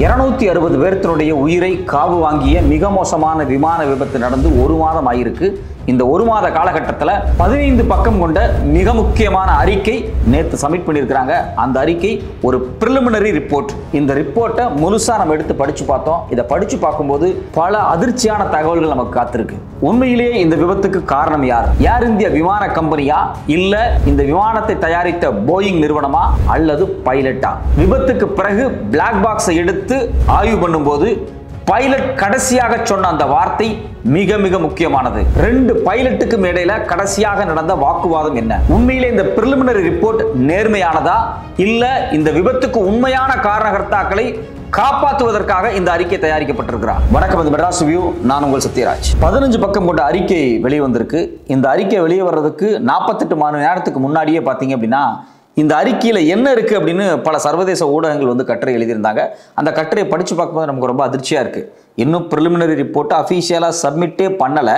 260 பேர்த்தினுடைய உயிரை காவு வாங்கிய மிக மோசமான விமான விபத்து நடந்து 1 மாதம் ஆயிருக்கு. இந்த 1 மாத காலகட்டத்தில் 15 பக்கம் கொண்ட மிக முக்கியமான அறிக்கை நேற்று சப்மிட் பண்ணியிருக்கிறாங்க. அந்த அறிக்கை ஒரு பிரிலிமினரி ரிப்போர்ட். இந்த ரிப்போர்ட்டை முழுசா நம்ம எடுத்து படிச்சு பார்த்தோம். இதை படிச்சு பார்க்கும்போது பல அதிர்ச்சியான தகவல்கள் நமக்கு காத்திருக்கு. உண்மையிலேயே இந்த விபத்துக்கு காரணம் யார்? ஏர் இந்தியா விமான கம்பெனியா, இல்ல இந்த விமானத்தை தயாரித்த போயிங் நிறுவனமா, அல்லது பைலட்டா? விபத்துக்கு பிறகு பிளாக் பாக்ஸை எடுத்து ஆய்வு பண்ணும்போது பைலட் கடைசியாக சொன்ன அந்த வார்த்தை மிக மிக முக்கியமானது. 2 பைலட்டுக்கும் இடையில கடைசியாக நடந்த வாக்குவாதம் என்ன? உண்மையிலே இந்த பிரிலிமினரி ரிப்போர்ட் நேர்மையானதா, இல்ல இந்த விபத்துக்கு உண்மையான காரணகர்த்தாக்களை காப்பாற்றுவதற்காக இந்த அறிக்கை தயாரிக்கப்பட்டிருக்கிறார்? வணக்கம், இது மெட்ராஸ் வியூ. நான் உங்கள் சத்யராஜ். 15 பக்கம் கொண்ட அறிக்கை வெளியே வந்திருக்கு. இந்த அறிக்கை வெளியே வர்றதுக்கு 48 மணி நேரத்துக்கு முன்னாடியே பார்த்தீங்க அப்படின்னா இந்த அறிக்கையில் என்ன இருக்குது அப்படின்னு பல சர்வதேச ஊடகங்கள் வந்து கட்டுரை எழுதியிருந்தாங்க. அந்த கட்டுரையை படித்து பார்க்கும்போது நமக்கு ரொம்ப அதிர்ச்சியாக இருக்குது. இன்னும் ப்ரிலிமினரி ரிப்போர்ட்டை அஃபீஷியலாக சப்மிட்டே பண்ணலை.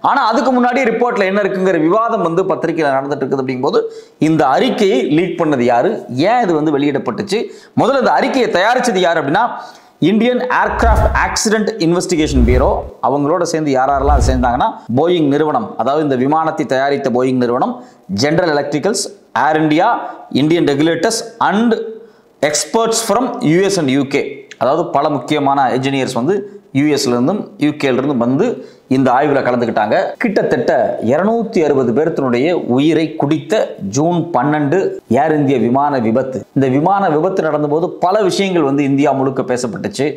ஆனால் அதுக்கு முன்னாடி ரிப்போர்ட்டில் என்ன இருக்குங்கிற விவாதம் வந்து பத்திரிகையில் நடந்துட்டு இருக்குது. அப்படிங்கும்போது இந்த அறிக்கையை லீக் பண்ணது யார்? ஏன் இது வந்து வெளியிடப்பட்டுச்சு? முதல்ல இந்த அறிக்கையை தயாரித்தது யார் அப்படின்னா Indian aircraft accident investigation bureau. அவங்களோட சேர்ந்து யாரெல்லாம் சேர்ந்தாங்கன்னா போயிங் நிறுவனம், அதாவது இந்த விமானத்தை தயாரித்த போயிங் நிறுவனம், general electricals, air India, Indian regulators and experts from US and UK. அதாவது பல முக்கியமான என்ஜினியர்ஸ் வந்து யூஎஸ்லேருந்தும் யூகேலிருந்தும் வந்து இந்த ஆய்வில் கலந்துக்கிட்டாங்க. கிட்டத்தட்ட 260 பேர்த்தினுடைய உயிரை குடித்த ஜூன் 12 ஏர் இந்தியா விமான விபத்து. இந்த விமான விபத்து நடந்தபோது பல விஷயங்கள் வந்து இந்தியா முழுக்க பேசப்பட்டுச்சு.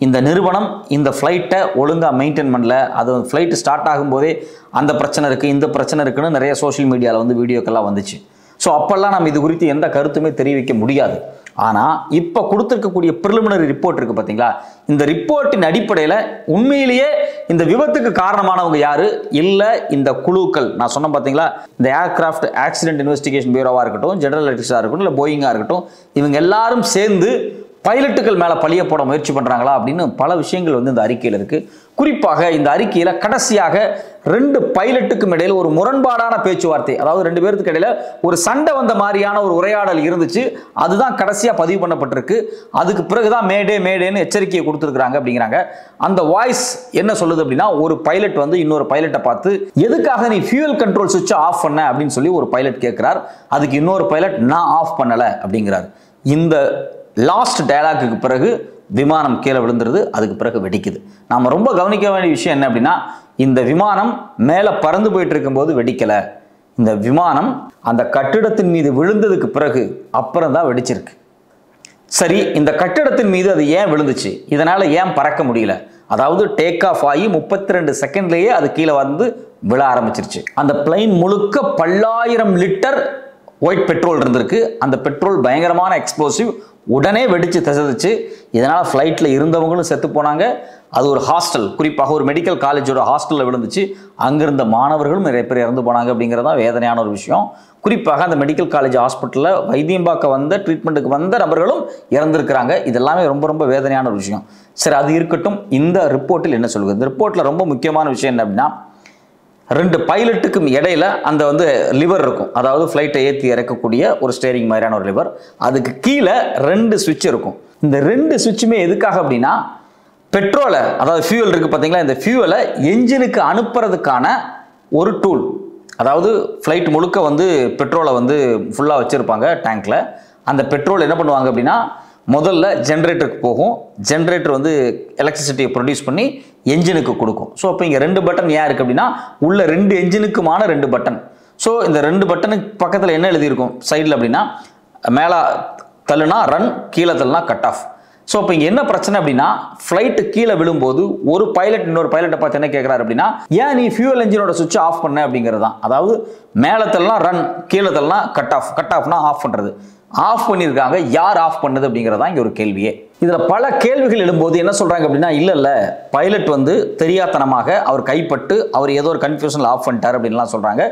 இந்த நிறுவனம் இந்த ஃப்ளைட்டை ஒழுங்காக மெயின்டைன் பண்ணல. அது ஃப்ளைட்டு ஸ்டார்ட் ஆகும்போதே அந்த பிரச்சனை இருக்குது, இந்த பிரச்சனை இருக்குன்னு நிறைய சோஷியல் மீடியாவில் வந்து வீடியோக்கெல்லாம் வந்துச்சு. ஸோ அப்போல்லாம் நம்ம இது குறித்து எந்த கருத்துமே தெரிவிக்க முடியாது. ஆனால் இப்போ கொடுத்துருக்கக்கூடிய ப்ரிலிமினரி ரிப்போர்ட் இருக்குது பார்த்தீங்களா, இந்த ரிப்போர்ட்டின் அடிப்படையில் உண்மையிலேயே இந்த விபத்துக்கு காரணமானவங்க யாரு? இல்லை இந்த குழுக்கள் நான் சொன்ன பார்த்தீங்களா, இந்த ஏர்கிராஃப்ட் ஆக்சிடென்ட் இன்வெஸ்டிகேஷன் பியூரோவாக இருக்கட்டும், ஜெனரல் எலக்ட்ரிக்ஸாக இருக்கட்டும், இல்லை போயிங்காக இருக்கட்டும், இவங்க எல்லாரும் சேர்ந்து பைலட்டுகள் மேலே பழிய போட முயற்சி பண்ணுறாங்களா அப்படின்னு பல விஷயங்கள் வந்து இந்த அறிக்கையில் இருக்குது. குறிப்பாக இந்த அறிக்கையில் கடைசியாக 2 பைலட்டுக்கும் இடையில் ஒரு முரண்பாடான பேச்சுவார்த்தை, அதாவது 2 பேருக்கு இடையில ஒரு சண்டை வந்த மாதிரியான ஒரு உரையாடல் இருந்துச்சு. அதுதான் கடைசியாக பதிவு பண்ணப்பட்டிருக்கு. அதுக்கு பிறகுதான் மேடேன்னு எச்சரிக்கையை கொடுத்துருக்காங்க அப்படிங்கிறாங்க. அந்த வாய்ஸ் என்ன சொல்லுது அப்படின்னா, ஒரு பைலட் வந்து இன்னொரு பைலட்டை பார்த்து எதுக்காக நீ ஃபியூயல் கண்ட்ரோல் சுவிட்சை ஆஃப் பண்ண அப்படின்னு சொல்லி ஒரு பைலட் கேட்கிறார். அதுக்கு இன்னொரு பைலட் நான் ஆஃப் பண்ணலை அப்படிங்கிறார். இந்த லாஸ்ட் டயலாக்கு பிறகு விமானம் கீழே விழுந்துருது. அதுக்கு பிறகு வெடிக்குது. நாம் ரொம்ப கவனிக்க வேண்டிய விஷயம் என்ன அப்படின்னா, இந்த விமானம் மேலே பறந்து போயிட்டு இருக்கும்போது வெடிக்கலை. இந்த விமானம் அந்த கட்டிடத்தின் மீது விழுந்ததுக்கு பிறகு அப்புறம் தான் வெடிச்சிருக்கு. சரி, இந்த கட்டிடத்தின் மீது அது ஏன் விழுந்துச்சு? இதனால் ஏன் பறக்க முடியல? அதாவது டேக் ஆஃப் ஆகி 32 செகண்ட்லேயே அது கீழே வந்து விழ ஆரம்பிச்சிருச்சு. அந்த பிளைன் முழுக்க 10,000 லிட்டர் ஒயிட் பெட்ரோல் இருந்திருக்கு. அந்த பெட்ரோல் பயங்கரமான எக்ஸ்ப்ளோசிவ், உடனே வெடிச்சு தசதிச்சு. இதனால் ஃப்ளைட்டில் இருந்தவங்களும் செத்து போனாங்க. அது ஒரு ஹாஸ்டல், குறிப்பாக ஒரு மெடிக்கல் காலேஜோட ஹாஸ்டலில் விழுந்துச்சு. அங்கிருந்த மாணவர்களும் நிறைய பேர் இறந்து போனாங்க அப்படிங்கிறது தான் வேதனையான ஒரு விஷயம். குறிப்பாக அந்த மெடிக்கல் காலேஜ் ஹாஸ்பிட்டலில் வைத்தியம் பார்க்க வந்த, ட்ரீட்மெண்ட்டுக்கு வந்த நபர்களும் இறந்துருக்கிறாங்க. இதெல்லாமே ரொம்ப ரொம்ப வேதனையான ஒரு விஷயம். சரி, அது இருக்கட்டும். இந்த ரிப்போர்ட்டில் என்ன சொல்லுது? இந்த ரிப்போர்ட்டில் ரொம்ப முக்கியமான விஷயம் என்ன அப்படின்னா, 2 பைலட்டுக்கும் இடையில அந்த வந்து லிவர் இருக்கும். அதாவது ஃப்ளைட்டை ஏற்றி இறக்கக்கூடிய ஒரு ஸ்டேரிங் மாதிரியான ஒரு லிவர். அதுக்கு கீழே 2 சுவிட்ச் இருக்கும். இந்த 2 சுவிட்சுமே எதுக்காக அப்படின்னா, பெட்ரோலை, அதாவது ஃபியூவல் இருக்குது பார்த்தீங்களா, இந்த ஃபியூவலை என்ஜினுக்கு அனுப்புறதுக்கான ஒரு டூல். அதாவது ஃப்ளைட் முழுக்க வந்து பெட்ரோலை வந்து ஃபுல்லாக வச்சுருப்பாங்க டேங்க்கில். அந்த பெட்ரோல் என்ன பண்ணுவாங்க அப்படின்னா, முதல்ல ஜென்ரேட்டருக்கு போகும். ஜென்ரேட்டர் வந்து எலக்ட்ரிசிட்டியை ப்ரொடியூஸ் பண்ணி என்ஜினுக்கு கொடுக்கும். ஸோ அப்போ இங்கே 2 பட்டன் ஏன் இருக்குது அப்படின்னா, உள்ள 2 என்ஜினுக்குமான 2 பட்டன். ஸோ இந்த 2 பட்டனுக்கு பக்கத்தில் என்ன எழுதியிருக்கும் சைடில் அப்படின்னா, மேலே தள்ளுனா ரன், கீழே தள்ளுனா கட் ஆஃப். ஸோ இப்போ இங்கே என்ன பிரச்சனை அப்படின்னா, ஃப்ளைட்டு கீழே விழும்போது ஒரு பைலட் இன்னொரு பைலட்டை பார்த்து என்ன கேட்குறாரு அப்படின்னா, ஏன் நீ ஃபியூவல் என்ஜினோட சுவிட்ச் ஆஃப் பண்ண அப்படிங்கிறது தான். அதாவது மேலே தள்ளனா ரன், கீழே தள்ளனா கட் ஆஃப். கட் ஆஃப்னா ஆஃப் பண்ணுறது. ஆஃப் பண்ணியிருக்காங்க. யார் ஆஃப் பண்ணது அப்படிங்கிறதா இங்கே ஒரு கேள்வியே. இதில் பல கேள்விகள் எழும்போது என்ன சொல்கிறாங்க அப்படின்னா, இல்லை பைலட் வந்து தெரியாத்தனமாக அவர் கைப்பட்டு அவர் ஏதோ ஒரு கன்ஃபியூஷனில் ஆஃப் பண்ணிட்டார் அப்படின்லாம் சொல்கிறாங்க.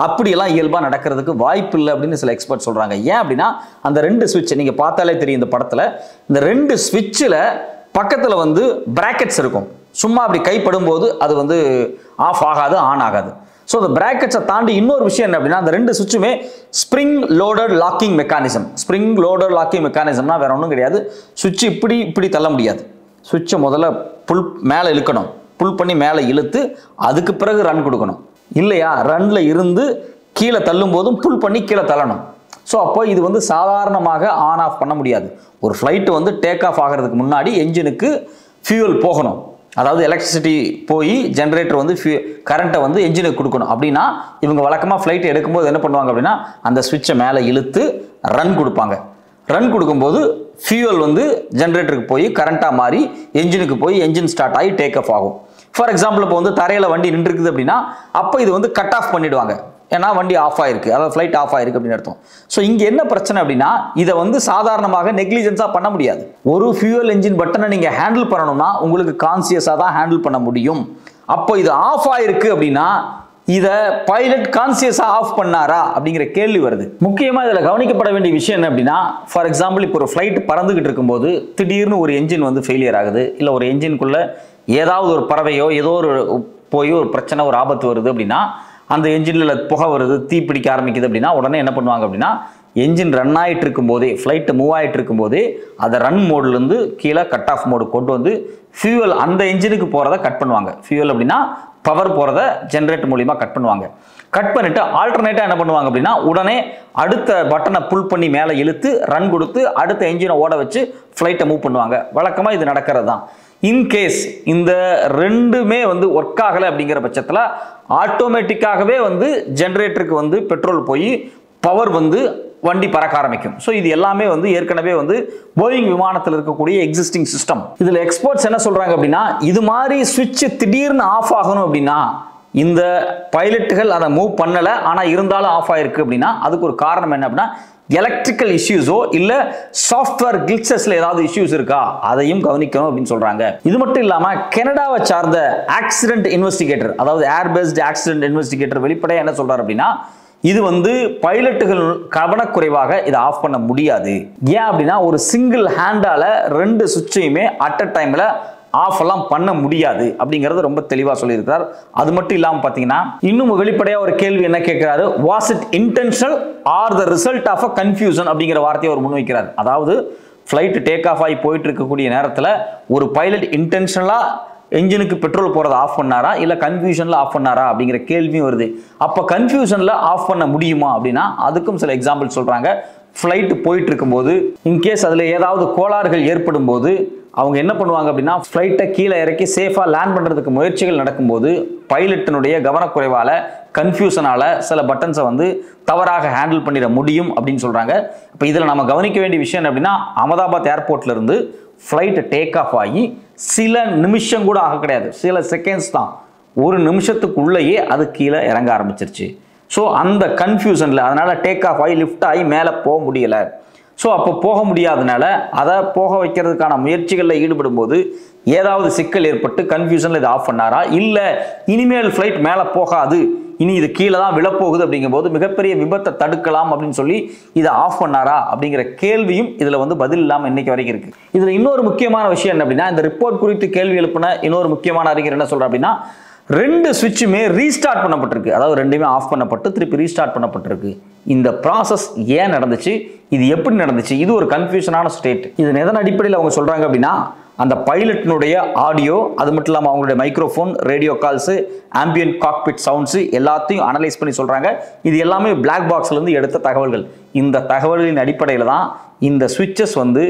அப்படியெல்லாம் இயல்பாக நடக்கிறதுக்கு வாய்ப்பு இல்லை அப்படின்னு சில எக்ஸ்பர்ட் சொல்கிறாங்க. ஏன் அப்படின்னா, அந்த 2 சுவிட்ச் நீங்கள் பார்த்தாலே தெரியும். இந்த படத்தில் இந்த 2 சுவிட்சில் பக்கத்தில் வந்து பிராக்கெட்ஸ் இருக்கும். சும்மா அப்படி கைப்படும் போது அது வந்து ஆஃப் ஆகாது, ஆன் ஆகாது. ஸோ அந்த பிராக்கெட்ஸை தாண்டி இன்னொரு விஷயம் என்ன அப்படின்னா, அந்த ரெண்டு சுவிட்சுமே spring loaded locking mechanism. Spring loaded locking மெக்கானிசம்னா வேற ஒன்றும் கிடையாது. சுவிட்ச் இப்படி தள்ள முடியாது. சுவிட்சை முதல்ல புல் மேலே இழுக்கணும், புல் பண்ணி மேலே இழுத்து அதுக்கு பிறகு ரன் கொடுக்கணும். இல்லையா, ரன்ல இருந்து கீழே தள்ளும் போதும் புல் பண்ணி கீழே தள்ளணும். ஸோ அப்போ இது வந்து சாதாரணமாக ஆன் ஆஃப் பண்ண முடியாது. ஒரு ஃப்ளைட்டு வந்து டேக் ஆஃப் ஆகிறதுக்கு முன்னாடி என்ஜினுக்கு ஃபியூவல் போகணும். அதாவது எலக்ட்ரிசிட்டி போய் ஜென்ரேட்டர் வந்து கரண்ட்டை வந்து என்ஜினுக்கு கொடுக்கணும். அப்படின்னா இவங்க வழக்கமாக ஃப்ளைட் எடுக்கும்போது என்ன பண்ணுவாங்க அப்படின்னா, அந்த சுவிட்சை மேலே இழுத்து ரன் கொடுப்பாங்க. ரன் கொடுக்கும்போது ஃபியூவல் வந்து ஜென்ரேட்டருக்கு போய் கரண்ட்டாக மாறி என்ஜினுக்கு போய் என்ஜின் ஸ்டார்ட் ஆகி டேக் ஆஃப் ஆகும். ஃபார் எக்ஸாம்பிள் இப்போ வந்து தரையில் வண்டி நின்றுருக்குது அப்படின்னா அப்போ இது வந்து கட் ஆஃப் பண்ணிடுவாங்க. ஏன்னா வண்டி ஆஃப் ஆயிருக்கு, அதாவது ஃப்ளைட் ஆஃப் ஆயிருக்கு அப்படின்னு அர்த்தம். ஸோ இங்கே என்ன பிரச்சனை அப்படின்னா, இதை வந்து சாதாரணமாக நெக்லிஜென்ஸாக பண்ண முடியாது. ஒரு ஃபியூவல் என்ஜின் பட்டனை நீங்கள் ஹேண்டில் பண்ணணும்னா உங்களுக்கு கான்சியஸாக தான் ஹேண்டில் பண்ண முடியும். அப்போ இது ஆஃப் ஆயிருக்கு அப்படின்னா இதை பைலட் கான்சியஸாக ஆஃப் பண்ணாரா அப்படிங்கிற கேள்வி வருது. முக்கியமாக இதில் கவனிக்கப்பட வேண்டிய விஷயம் என்ன அப்படின்னா, ஃபார் எக்ஸாம்பிள் இப்போ ஒரு ஃப்ளைட் பறந்துகிட்டு இருக்கும்போது திடீர்னு ஒரு என்ஜின் வந்து ஃபெயிலியர் ஆகுது, இல்லை ஒரு என்ஜின்குள்ளே ஏதாவது ஒரு பறவையோ ஏதோ ஒரு போய் ஒரு பிரச்சனை ஒரு ஆபத்து வருது அப்படின்னா, அந்த என்ஜினில் புகை வருது, தீ பிடிக்க ஆரம்பிக்குது அப்படின்னா உடனே என்ன பண்ணுவாங்க அப்படின்னா, என்ஜின் ரன் ஆகிட்டு இருக்கும் போதே, ஃப்ளைட்டு மூவ் ஆகிட்டு இருக்கும் போதே அதை ரன் மோட்லேருந்து கீழே கட் ஆஃப் மோடு கொண்டு வந்து ஃபியூவல் அந்த என்ஜினுக்கு போகிறத கட் பண்ணுவாங்க. ஃபியூவல் அப்படின்னா பவர் போகிறத ஜென்ரேட்டர் மூலிமா கட் பண்ணுவாங்க. கட் பண்ணிவிட்டு ஆல்டர்னேட்டாக என்ன பண்ணுவாங்க அப்படின்னா, உடனே அடுத்த பட்டனை புல் பண்ணி மேலே இழுத்து ரன் கொடுத்து அடுத்த என்ஜினை ஓட வச்சு ஃப்ளைட்டை மூவ் பண்ணுவாங்க. வழக்கமாக இது நடக்கிறது தான். இன்கேஸ் இந்த ரெண்டுமே வந்து ஒர்க் ஆகலை அப்படிங்கிற பட்சத்தில் ஆட்டோமேட்டிக்காகவே வந்து ஜென்ரேட்டருக்கு வந்து பெட்ரோல் போய் பவர் வந்து வண்டி பறக்க ஆரம்பிக்கும். ஸோ இது எல்லாமே வந்து ஏற்கனவே வந்து போயிங் விமானத்தில் இருக்கக்கூடிய எக்ஸிஸ்டிங் சிஸ்டம். இதில் எக்ஸ்பர்ட்ஸ் என்ன சொல்றாங்க அப்படின்னா, இது மாதிரி சுவிட்ச் திடீர்னு ஆஃப் ஆகணும் அப்படின்னா, இந்த பைலட்டுகள் அதை மூவ் பண்ணலை ஆனால் இருந்தாலும் ஆஃப் ஆயிருக்கு அப்படின்னா அதுக்கு ஒரு காரணம் என்ன அப்படின்னா, எலக்ட்ரிக்கல் இஷ்யூஸோ இல்லை சாஃப்ட்வேர் கிளிச்சஸ்ல ஏதாவது இஷ்யூஸ் இருக்கா அதையும் கவனிக்கணும் அப்படின்னு சொல்றாங்க. இது மட்டும் இல்லாமல் கனடாவை சார்ந்த ஆக்சிடென்ட் இன்வெஸ்டிகேட்டர், அதாவது ஏர் பேஸ்ட் ஆக்சிடென்ட் இன்வெஸ்டிகேட்டர் வெளிப்படையாக என்ன சொல்றாரு அப்படின்னா, இது வந்து பைலட்டுகள் கவனக்குறைவாக இதை ஆஃப் பண்ண முடியாது. ஏன் அப்படின்னா ஒரு சிங்கிள் ஹேண்டால ரெண்டு சுவிட்சையுமே அட் அ டைம்ல ஆஃப் எல்லாம் பண்ண முடியாது அப்படிங்கறது ரொம்ப தெளிவா சொல்லியிருக்கிறார். அது மட்டும் இல்லாமல் பார்த்தீங்கன்னா இன்னும் வெளிப்படையாக ஒரு கேள்வி என்ன கேட்கிறாரு, was it intentional or the result of a confusion அப்படிங்கிற வார்த்தையை அவர் முன்வைக்கிறார். அதாவது ஃப்ளைட் டேக் ஆஃப் ஆகி போயிட்டு இருக்கக்கூடிய நேரத்தில் ஒரு பைலட் இன்டென்ஷனலா என்ஜினுக்கு பெட்ரோல் போறதை ஆஃப் பண்ணாரா இல்லை கன்ஃபியூஷன்ல ஆஃப் பண்ணாரா அப்படிங்கிற கேள்வியும் வருது. அப்போ கன்ஃபியூஷன்ல ஆஃப் பண்ண முடியுமா அப்படின்னா அதுக்கும் சில எக்ஸாம்பிள் சொல்றாங்க. ஃப்ளைட் போயிட்டு இருக்கும்போது இன்கேஸ் அதில் ஏதாவது கோளாறுகள் ஏற்படும் போது அவங்க என்ன பண்ணுவாங்க அப்படின்னா, ஃப்ளைட்டை கீழே இறக்கி சேஃபாக லேண்ட் பண்ணுறதுக்கு முயற்சிகள் நடக்கும்போது பைலட்டினுடைய கவனக்குறைவால் கன்ஃபியூஷனால சில பட்டன்ஸை வந்து தவறாக ஹேண்டில் பண்ணிட முடியும் அப்படின்னு சொல்கிறாங்க. இப்போ இதில் நம்ம கவனிக்க வேண்டிய விஷயம் என்ன அப்படின்னா, அகமதாபாத் ஏர்போர்ட்ல இருந்து ஃப்ளைட் டேக் ஆஃப் ஆகி சில நிமிஷம் கூட ஆக கிடையாது, சில செகண்ட்ஸ் தான், ஒரு நிமிஷத்துக்குள்ளேயே அது கீழே இறங்க ஆரம்பிச்சிருச்சு. ஸோ அந்த கன்ஃபியூஷனில் அதனால் டேக் ஆஃப் ஆகி லிஃப்ட் ஆகி மேலே போக முடியலை. ஸோ அப்போ போக முடியாதனால அதை போக வைக்கிறதுக்கான முயற்சிகளில் ஈடுபடும் போது ஏதாவது சிக்கல் ஏற்பட்டு கன்ஃபியூஷனில் இதை ஆஃப் பண்ணாரா, இல்லை இனிமேல் ஃப்ளைட் மேலே போகாது இனி இது கீழே தான் விழப்போகுது அப்படிங்கும் போது மிகப்பெரிய விபத்தை தடுக்கலாம் அப்படின்னு சொல்லி இதை ஆஃப் பண்ணாரா அப்படிங்கிற கேள்வியும் இதில் வந்து பதில் இல்லாமல் இன்னைக்கு வரைக்கும் இருக்கு. இதில் இன்னொரு முக்கியமான விஷயம் என்ன அப்படின்னா, இந்த ரிப்போர்ட் குறித்து கேள்வி எழுப்பின இன்னொரு முக்கியமான அறிஞர் என்ன சொல்ற அப்படின்னா, ரெண்டு சுவிட்சுமே ரீஸ்டார்ட் பண்ணப்பட்டிருக்கு, அதாவது ரெண்டுமே ஆஃப் பண்ணப்பட்டு திருப்பி ரீஸ்டார்ட் பண்ணப்பட்டிருக்கு. இந்த ப்ராசஸ் ஏன் நடந்துச்சு, இது எப்படி நடந்துச்சு, இது ஒரு கன்ஃபியூஷனான ஸ்டேட். இது எதன் அடிப்படையில் அவங்க சொல்றாங்க அப்படின்னா, அந்த பைலட்டினுடைய ஆடியோ, அது மட்டும் இல்லாமல் அவங்களுடைய microphone, radio calls, ambient cockpit sounds எல்லாத்தையும் அனலைஸ் பண்ணி சொல்றாங்க. இது எல்லாமே பிளாக் பாக்ஸ்லேருந்து எடுத்த தகவல்கள். இந்த தகவல்களின் அடிப்படையில் தான் இந்த சுவிட்சஸ் வந்து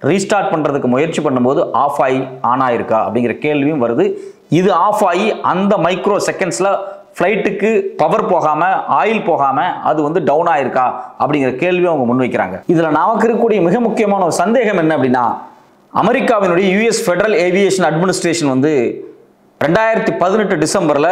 ரீஸ்டார்ட் பண்ணுறதுக்கு முயற்சி பண்ணும்போது ஆஃப் ஆகி ஆன் ஆயிருக்கா அப்படிங்கிற கேள்வியும் வருது. இது ஆஃப் ஆகி அந்த மைக்ரோ செகண்ட்ஸில் ஃப்ளைட்டுக்கு பவர் போகாமல் ஆயில் போகாமல் அது வந்து டவுன் ஆயிருக்கா அப்படிங்கிற கேள்வியும் அவங்க முன்வைக்கிறாங்க. இதில் நமக்கு இருக்கக்கூடிய மிக முக்கியமான ஒரு சந்தேகம் என்ன அப்படின்னா, அமெரிக்காவினுடைய யூஎஸ் ஃபெடரல் ஏவியேஷன் அட்மினிஸ்ட்ரேஷன் வந்து 2018 டிசம்பரில்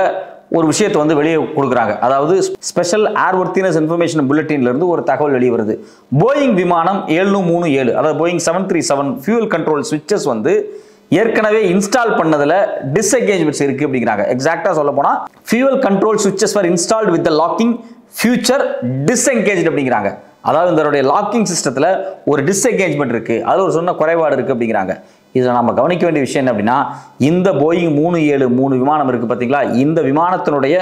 ஒரு விஷயத்தை வந்து வெளியே கொடுக்குறாங்க. அதாவது ஸ்பெஷல் ஏர்வொர்த்தினஸ் இன்ஃபர்மேஷன் புல்லட்டின்ல இருந்து ஒரு தகவல் வெளியே வருது. போயிங் விமானம் 737, அதாவது போயிங் 737 ஃபியூல் கண்ட்ரோல் சுவிட்சஸ் வந்து ஏற்கனவே இன்ஸ்டால் பண்ணதுல டிஸ்எங்கேஜ்மெண்ட்ஸ் இருக்கு அப்படிங்கிறாங்க. எக்ஸாக்டா சொல்ல போனா ஃபியூல் கண்ட்ரோல் சுவிட்சஸ் were installed with the locking feature disengaged அப்படிங்கிறாங்க. அதாவது இதனுடைய லாக்கிங் சிஸ்டத்துல ஒரு டிஸ்எங்கேஜ்மெண்ட் இருக்கு, அது ஒரு சொன்ன குறைபாடு இருக்கு அப்படிங்கிறாங்க. இதில் நம்ம கவனிக்க வேண்டிய விஷயம் என்ன அப்படின்னா, இந்த போயிங் 373 விமானம் இருக்குது பார்த்தீங்களா, இந்த விமானத்தினுடைய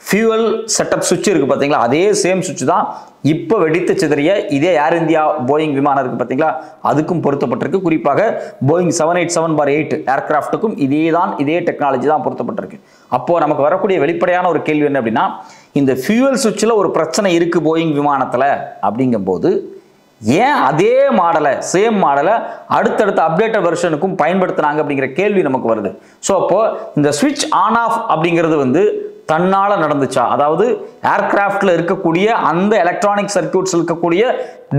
ஃபியூவல் செட்டப் சுவிட்ச் இருக்குது பார்த்தீங்களா, அதே சேம் சுவிட்ச் தான் இப்போ வெடித்து சிதறிய இதே ஏர் இந்தியா போயிங் விமானம் இருக்குது பார்த்தீங்களா, அதுக்கும் பொருத்தப்பட்டிருக்கு. குறிப்பாக போயிங் 787-8 ஏர்கிராஃப்ட்டுக்கும் இதே டெக்னாலஜி தான் பொருத்தப்பட்டிருக்கு. அப்போது நமக்கு வரக்கூடிய வெளிப்படையான ஒரு கேள்வி என்ன அப்படின்னா, இந்த ஃபியூவல் சுவிட்சில் ஒரு பிரச்சனை இருக்குது போயிங் விமானத்தில் அப்படிங்கும்போது ஏன் அதே மாடலை சேம் மாடலை அடுத்தடுத்த அப்டேட்டட் வெர்ஷனுக்கும் பயன்படுத்தினாங்க அப்படிங்கிற கேள்வி நமக்கு வருது. ஸோ அப்போ இந்த ஸ்விட்ச் ஆன் ஆஃப் அப்படிங்கிறது வந்து தன்னால நடந்துச்சா, அதாவது ஏர்கிராஃப்ட்ல இருக்கக்கூடிய அந்த எலக்ட்ரானிக் சர்க்யூட்ஸ் இருக்கக்கூடிய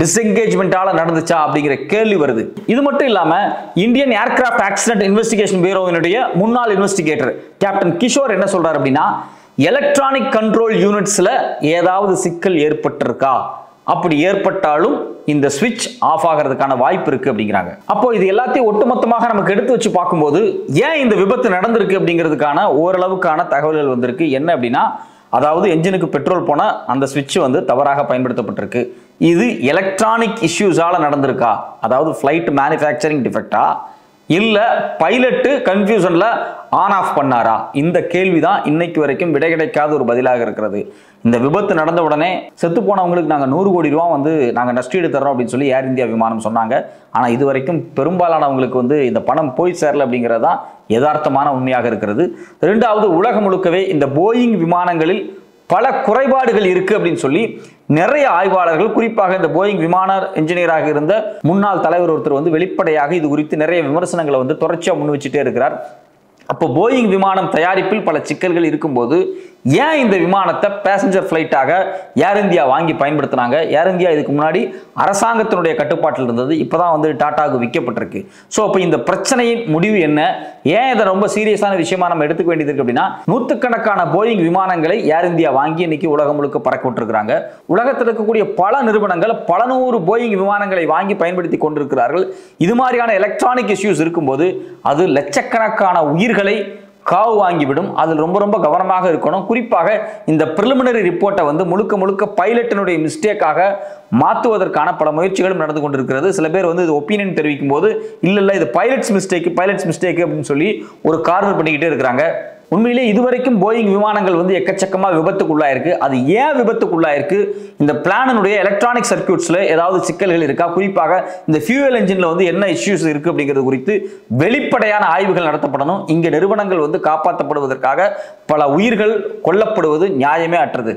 டிஸ்எங்கேஜ்மெண்டால நடந்துச்சா அப்படிங்கிற கேள்வி வருது. இது மட்டும் இல்லாம இந்தியன் ஏர்கிராஃப்ட் ஆக்சிடென்ட் இன்வெஸ்டிகேஷன் பியூரோவினுடைய முன்னாள் இன்வெஸ்டிகேட்டர் கேப்டன் கிஷோர் என்ன சொல்றாரு அப்படின்னா, எலக்ட்ரானிக் கண்ட்ரோல் யூனிட்ஸ்ல ஏதாவது சிக்கல் ஏற்பட்டிருக்கா, அப்படி ஏற்பட்டாலும் இந்த ஸ்விட்ச் ஆஃப் ஆகிறதுக்கான வாய்ப்பு இருக்கு அப்படிங்கிறாங்க. அப்போ இது எல்லாத்தையும் ஒட்டுமொத்தமாக நமக்கு எடுத்து வச்சு பார்க்கும்போது ஏன் இந்த விபத்து நடந்திருக்கு அப்படிங்கிறதுக்கான ஓரளவுக்கான தகவல்கள் வந்திருக்கு. என்ன அப்படின்னா, அதாவது என்ஜினுக்கு பெட்ரோல் போன அந்த ஸ்விட்ச் வந்து தவறாக பயன்படுத்தப்பட்டிருக்கு. இது எலக்ட்ரானிக் இஷ்யூஸால நடந்திருக்கா, அதாவது ஃபிளைட் மேனுஃபேக்சரிங் டிஃபெக்டா, இல்ல பைலட்டு கன்ஃபியூஷன்ல ஆன் ஆஃப் பண்ணாரா, இந்த கேள்விதான் இன்னைக்கு வரைக்கும் விடை கிடைக்காத ஒரு பதிலாக இருக்கிறது. இந்த விபத்து நடந்த உடனே செத்து போனவங்களுக்கு நாங்கள் 100 கோடி ரூபா வந்து நாங்கள் நஷ்டீடு தர்றோம் அப்படின்னு சொல்லி ஏர் இந்தியா விமானம் சொன்னாங்க. ஆனால் இது வரைக்கும் பெரும்பாலானவங்களுக்கு வந்து இந்த பணம் போய் சேரல அப்படிங்கிறது தான் யதார்த்தமான உண்மையாக இருக்கிறது. ரெண்டாவது, உலகம் முழுக்கவே இந்த போயிங் விமானங்களில் பல குறைபாடுகள் இருக்கு அப்படின்னு சொல்லி நிறைய ஆய்வாளர்கள், குறிப்பாக இந்த போயிங் விமான இன்ஜினியராக இருந்த முன்னாள் தலைவர் ஒருத்தர் வந்து வெளிப்படையாக இது குறித்து நிறைய விமர்சனங்களை வந்து தொடர்ச்சியாக முன் வச்சுட்டே இருக்கிறார். அப்போ போயிங் விமானம் தயாரிப்பில் பல சிக்கல்கள் இருக்கும்போது ஏன் இந்த விமானத்தை பேசஞ்சர் ஃபிளைட்டாக ஏர் இந்தியா வாங்கி பயன்படுத்தினாங்க? ஏர் இந்தியா இதுக்கு முன்னாடி அரசாங்கத்தினுடைய கட்டுப்பாட்டில் இருந்தது, இப்போதான் வந்து டாட்டாவுக்கு விற்கப்பட்டிருக்கு. ஸோ அப்போ இந்த பிரச்சனையின் முடிவு என்ன, ஏன் இதை ரொம்ப சீரியஸான விஷயமா நம்ம எடுத்துக்க வேண்டியது இருக்கு அப்படின்னா, நூற்றுக்கணக்கான போயிங் விமானங்களை ஏர் இந்தியா வாங்கி இன்னைக்கு உலகம் முழுக்க பறக்க விட்டுருக்காங்க. உலகத்தில் இருக்கக்கூடிய பல நிறுவனங்கள் பல நூறு போயிங் விமானங்களை வாங்கி பயன்படுத்தி கொண்டிருக்கிறார்கள். இது மாதிரியான எலக்ட்ரானிக் இஷ்யூஸ் இருக்கும்போது அது லட்சக்கணக்கான உயிர்களை காவு வாங்கிவிடும். அதில் ரொம்ப ரொம்ப கவனமாக இருக்கணும். குறிப்பாக இந்த பிரிலிமினரி ரிப்போர்ட்டை வந்து முழுக்க முழுக்க பைலட்டினுடைய மிஸ்டேக்காக மாற்றுவதற்கான பல முயற்சிகளும் நடந்து கொண்டிருக்கிறது. சில பேர் வந்து இது ஒப்பீனியன் தெரிவிக்கும் போது இல்லை இது பைலட்ஸ் மிஸ்டேக் அப்படின்னு சொல்லி ஒரு கார்னர் பண்ணிக்கிட்டே இருக்கிறாங்க. உண்மையிலே இதுவரைக்கும் போயிங் விமானங்கள் வந்து எக்கச்சக்கமாக விபத்துக்குள்ளாயிருக்கு. அது ஏன் விபத்துக்குள்ளாயிருக்கு, இந்த பிளானினுடைய எலக்ட்ரானிக் சர்க்யூட்ஸ்ல ஏதாவது சிக்கல்கள் இருக்கா, குறிப்பாக இந்த ஃபியூவல் என்ஜின்ல வந்து என்ன இஷ்யூஸ் இருக்கு அப்படிங்கிறது குறித்து வெளிப்படையான ஆய்வுகள் நடத்தப்படணும். இங்க நிறுவனங்கள் வந்து காப்பாற்றப்படுவதற்காக பல உயிர்கள் கொல்லப்படுவது நியாயமே அற்றது.